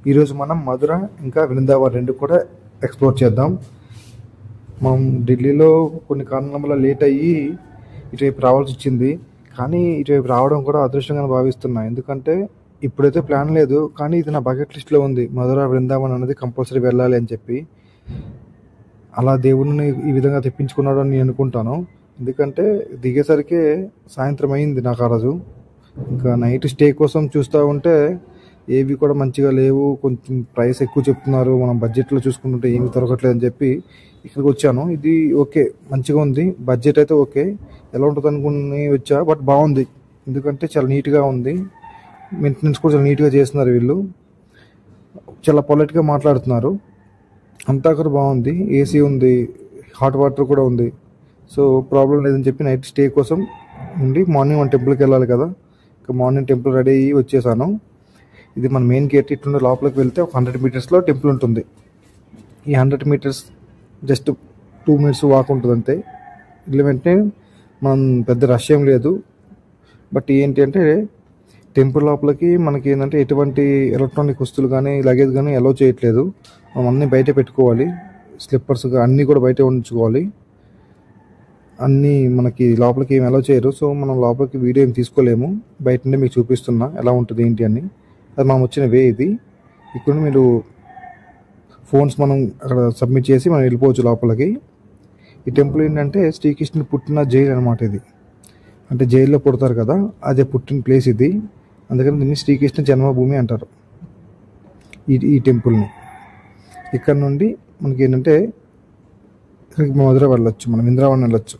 ఈరోజు మనం మధుర ఇంకా వృందావన్ రెండు కూడా ఎక్స్ప్లోర్ చేద్దాం. మనం ఢిల్లీలో కొన్ని కారణాల వల్ల లేట్ అయ్యి ఇటువైపు రావాల్సి వచ్చింది. కానీ ఇటువైపు రావడం కూడా అదృష్టంగా భావిస్తున్నా. ఎందుకంటే ఇప్పుడైతే ప్లాన్ లేదు, కానీ ఇది నా బకెట్ లిస్ట్లో ఉంది. మధుర వృందావన్ అనేది కంపల్సరీ వెళ్ళాలి అని చెప్పి. అలా దేవుడిని ఈ విధంగా తెప్పించుకున్నాడు అని నేను అనుకుంటాను. ఎందుకంటే దిగేసరికి సాయంత్రం అయింది నాకు ఆ రోజు. ఇంకా నైట్ స్టే కోసం చూస్తూ ఉంటే ఏవి కూడా మంచిగా లేవు, కొంచెం ప్రైస్ ఎక్కువ చెప్తున్నారు. మనం బడ్జెట్లో చూసుకుంటుంటే ఏమి దొరకట్లేదు అని చెప్పి ఇక్కడికి వచ్చాను. ఇది ఓకే, మంచిగా ఉంది, బడ్జెట్ అయితే ఓకే. ఎలా ఉంటుంది అనుకుని వచ్చా, బట్ బాగుంది. ఎందుకంటే చాలా నీట్గా ఉంది, మెయింటెనెన్స్ కూడా చాలా నీట్గా చేస్తున్నారు వీళ్ళు. చాలా పొలైట్గా మాట్లాడుతున్నారు. అంతా కూడా బాగుంది. ఏసీ ఉంది, హాట్ వాటర్ కూడా ఉంది. సో ప్రాబ్లం లేదని చెప్పి నైట్ స్టే కోసం ఉండి మార్నింగ్ మన టెంపుల్కి వెళ్ళాలి కదా. ఇంకా మార్నింగ్ టెంపుల్ రెడీ అయ్యి వచ్చేసాను. ఇది మన మెయిన్ గేట్. ఇట్లుండే లోపలికి వెళ్తే ఒక 100 మీటర్స్లో టెంపుల్ ఉంటుంది. ఈ 100 మీటర్స్ జస్ట్ 2 మినిట్స్ వాక్ ఉంటుంది అంతే. ఇట్లా వెంటనే మనం పెద్ద రష్ ఏం లేదు. బట్ ఏంటి అంటే టెంపుల్ లోపలికి మనకి ఏంటంటే ఎటువంటి ఎలక్ట్రానిక్ వస్తువులు కానీ లగేజ్ కానీ అలౌ చేయట్లేదు. మనం అన్నీ బయట పెట్టుకోవాలి. స్లిప్పర్స్ అన్నీ కూడా బయట ఉంచుకోవాలి. అన్నీ మనకి లోపలికి ఏం అలౌ చేయరు. సో మనం లోపలికి వీడియో ఏం తీసుకోలేము. బయట నుండి మీకు చూపిస్తున్నా ఎలా ఉంటుంది ఏంటి అని. అది మనం వచ్చిన వే ఇది. ఇక్కడ మీరు ఫోన్స్ మనం అక్కడ సబ్మిట్ చేసి మనం వెళ్ళిపోవచ్చు లోపలికి. ఈ టెంపుల్ ఏంటంటే శ్రీకృష్ణుడు పుట్టిన జైలు అనమాట ఇది. అంటే జైల్లో పుడతారు కదా, అదే పుట్టిన ప్లేస్ ఇది. అందుకని దీన్ని శ్రీకృష్ణ జన్మభూమి అంటారు ఈ టెంపుల్ని. ఇక్కడ నుండి మనకి ఏంటంటే ఇక్కడికి మధుర వెళ్ళొచ్చు, మనం వృందావన్ వెళ్ళొచ్చు.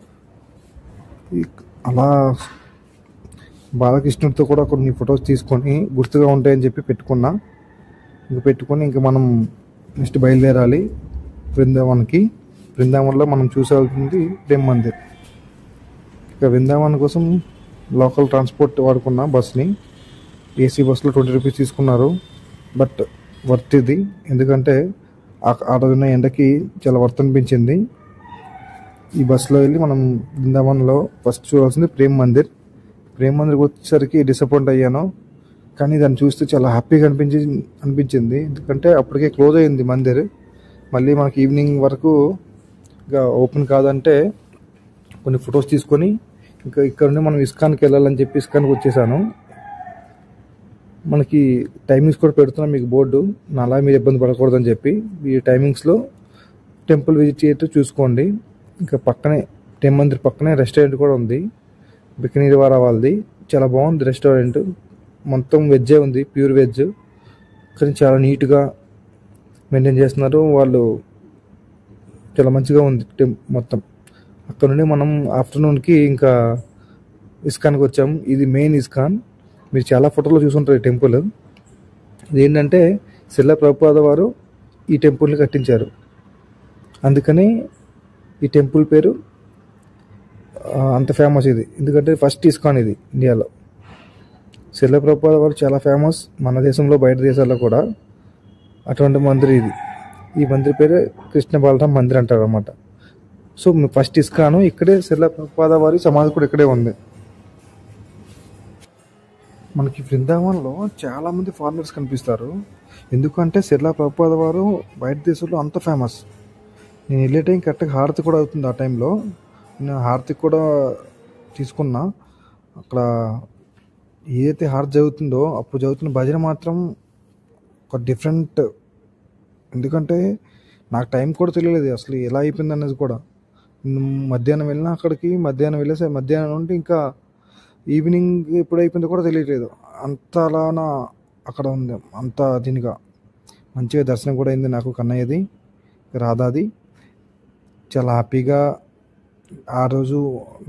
అలా బాలకృష్ణుడితో కూడా కొన్ని ఫొటోస్ తీసుకొని గుర్తుగా ఉంటాయని చెప్పి పెట్టుకున్నా. ఇంకా మనం నెక్స్ట్ బయలుదేరాలి వృందావన్కి. వృందావన్లో మనం చూసాల్సింది ప్రేమ్ మందిర్. ఇక వృందావన్ కోసం లోకల్ ట్రాన్స్పోర్ట్ వాడుకున్న బస్ని. ఏసీ బస్సులో 20 రూపీస్ తీసుకున్నారు. బట్ వర్త్ ఇది. ఎందుకంటే ఆ రోజున ఎండకి చాలా వర్త్ అనిపించింది. ఈ బస్సులో వెళ్ళి మనం వృందావన్లో ఫస్ట్ చూడాల్సింది ప్రేమ్ మందిర్. ప్రేమ్ మందిర్కి వచ్చేసరికి డిసప్పాయింట్ అయ్యాను. కానీ దాన్ని చూస్తే చాలా హ్యాపీగా అనిపించింది. ఎందుకంటే అప్పటికే క్లోజ్ అయింది మందిర్. మళ్ళీ మనకి ఈవినింగ్ వరకు ఇంకా ఓపెన్ కాదంటే కొన్ని ఫొటోస్ తీసుకొని ఇంకా ఇక్కడ నుండి మనం ఇస్కాన్కి వెళ్ళాలని చెప్పి ఇస్కాన్కి వచ్చేసాను. మనకి టైమింగ్స్ కూడా పెడుతున్నాం మీకు బోర్డు, అలా మీరు ఇబ్బంది పడకూడదని చెప్పి. ఈ టైమింగ్స్లో టెంపుల్ విజిట్ చేయటం చూసుకోండి. ఇంకా పక్కనే టెంపుల్ మందిర్ పక్కనే రెస్టారెంట్ కూడా ఉంది, బికనీర్ వారా వాళ్ళది. చాలా బాగుంది రెస్టారెంట్. మొత్తం వెజ్జే ఉంది, ప్యూర్ వెజ్. కానీ చాలా నీట్గా మెయింటైన్ చేస్తున్నారు వాళ్ళు. చాలా మంచిగా ఉంది మొత్తం. అక్కడ నుండి మనం ఆఫ్టర్నూన్కి ఇంకా ఇస్కాన్కి వచ్చాము. ఇది మెయిన్ ఇస్కాన్. మీరు చాలా ఫోటోలో చూసుంటారు ఈ టెంపుల్. ఇదేంటంటే శ్రీల ప్రభుపాద వారు ఈ టెంపుల్ని కట్టించారు. అందుకని ఈ టెంపుల్ పేరు అంత ఫేమస్ ఇది. ఎందుకంటే ఫస్ట్ ఇస్కాన్ ఇది ఇండియాలో. శ్రీల ప్రభుపాద వారు చాలా ఫేమస్ మన దేశంలో, బయట దేశాల్లో కూడా. అటువంటి మందిర్ ఇది. ఈ మందిర్ పేరు కృష్ణ బాలరామ్ మందిర్ అంటారు అన్నమాట. సో ఫస్ట్ ఇస్కాను ఇక్కడే. శ్రీల ప్రభుపాద వారి సమాధి కూడా ఇక్కడే ఉంది. మనకి వృందావన్లో చాలామంది ఫారినర్స్ కనిపిస్తారు. ఎందుకంటే శ్రీల ప్రభుపాద వారు బయట దేశంలో అంత ఫేమస్. నేను వెళ్ళే టైం కరెక్ట్గా హారతి కూడా అవుతుంది. ఆ టైంలో నేను హారతి కూడా తీసుకున్నా. అక్కడ ఏదైతే హారతి జరుగుతుందో అప్పుడు జరుగుతున్న భజన మాత్రం ఒక డిఫరెంట్. ఎందుకంటే నాకు టైం కూడా తెలియలేదు అసలు ఎలా అయిపోయింది అనేది కూడా. మధ్యాహ్నం వెళ్ళినా అక్కడికి, మధ్యాహ్నం వెళ్ళేసరి మధ్యాహ్నం నుండి ఇంకా ఈవినింగ్ ఎప్పుడు అయిపోయిందో కూడా తెలియట్లేదు. అంత అలానా అక్కడ ఉంది. అంత దీనిగా మంచిగా దర్శనం కూడా అయింది నాకు. కన్నయ్యది, రాధాది. చాలా హ్యాపీగా ఆ రోజు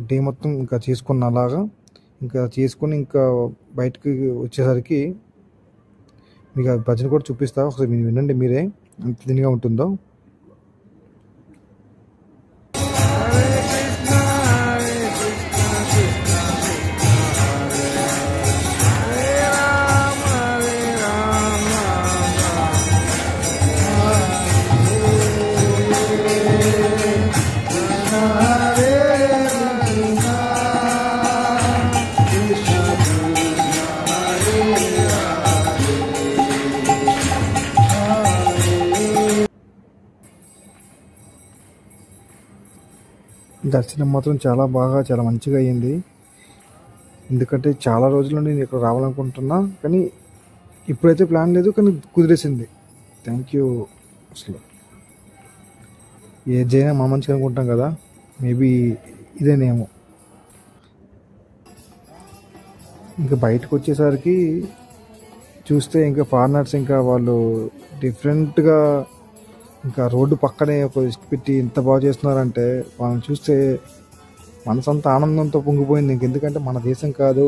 డే మొత్తం ఇంకా చేసుకున్న అలాగా. ఇంకా చేసుకుని ఇంకా బయటకు వచ్చేసరికి మీకు ఆ భజన కూడా చూపిస్తా. ఒకసారి మీరు వినండి మీరే ఎంత దీనిగా ఉంటుందో. దర్శనం మాత్రం చాలా మంచిగా అయ్యింది. ఎందుకంటే చాలా రోజుల నుండి నేను ఇక్కడ రావాలనుకుంటున్నా, కానీ ఇప్పుడైతే ప్లాన్ లేదు, కానీ కుదిరేసింది. Thank you. అసలు ఏదైనా మా మంచిగా అనుకుంటాం కదా, మేబీ ఇదేనేమో. ఇంకా బయటకు వచ్చేసరికి చూస్తే ఇంకా ఫారినర్స్ ఇంకా వాళ్ళు డిఫరెంట్గా ఇంకా రోడ్డు పక్కనే ఒక ఇసుక పెట్టి ఎంత బాగా చేస్తున్నారంటే వాళ్ళని చూస్తే మనసంతా ఆనందంతో పొంగిపోయింది. ఎందుకంటే మన దేశం కాదు,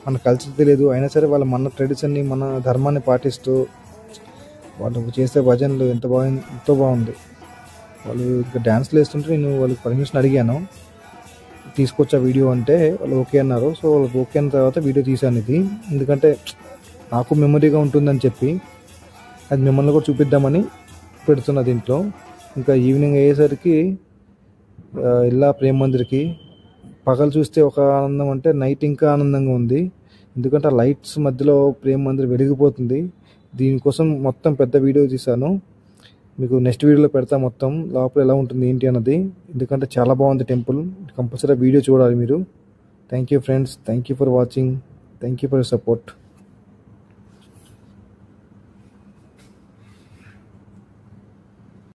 మన కల్చర్ తెలియదు, అయినా సరే వాళ్ళు మన ట్రెడిషన్ని మన ధర్మాన్ని పాటిస్తూ వాళ్ళు చేసే భజనలు ఎంతో బాగుంది. వాళ్ళు ఇంకా డ్యాన్స్లు వేస్తుంటే నేను వాళ్ళకి పర్మిషన్ అడిగాను, తీసుకొచ్చా వీడియో అంటే వాళ్ళు ఓకే అన్నారు. సో వాళ్ళకి ఓకే అయిన తర్వాత వీడియో తీశాను ఇది, ఎందుకంటే నాకు మెమరీగా ఉంటుందని చెప్పి అది మిమ్మల్ని కూడా చూపిద్దామని పెడుతున్నా దీంట్లో. ఇంకా ఈవినింగ్ అయ్యేసరికి ఇలా ప్రేమ్ మందిర్కి పగలు చూస్తే ఒక ఆనందం అంటే నైట్ ఇంకా ఆనందంగా ఉంది. ఎందుకంటే ఆ లైట్స్ మధ్యలో ప్రేమ్ మందిర్ వెలిగిపోతుంది. దీనికోసం మొత్తం పెద్ద వీడియో తీశాను, మీకు నెక్స్ట్ వీడియోలో పెడతా మొత్తం లోపల ఎలా ఉంటుంది ఏంటి అన్నది. ఎందుకంటే చాలా బాగుంది టెంపుల్, కంపల్సరీ వీడియో చూడాలి మీరు. Thank you friends, thank you for watching, thank you for your support.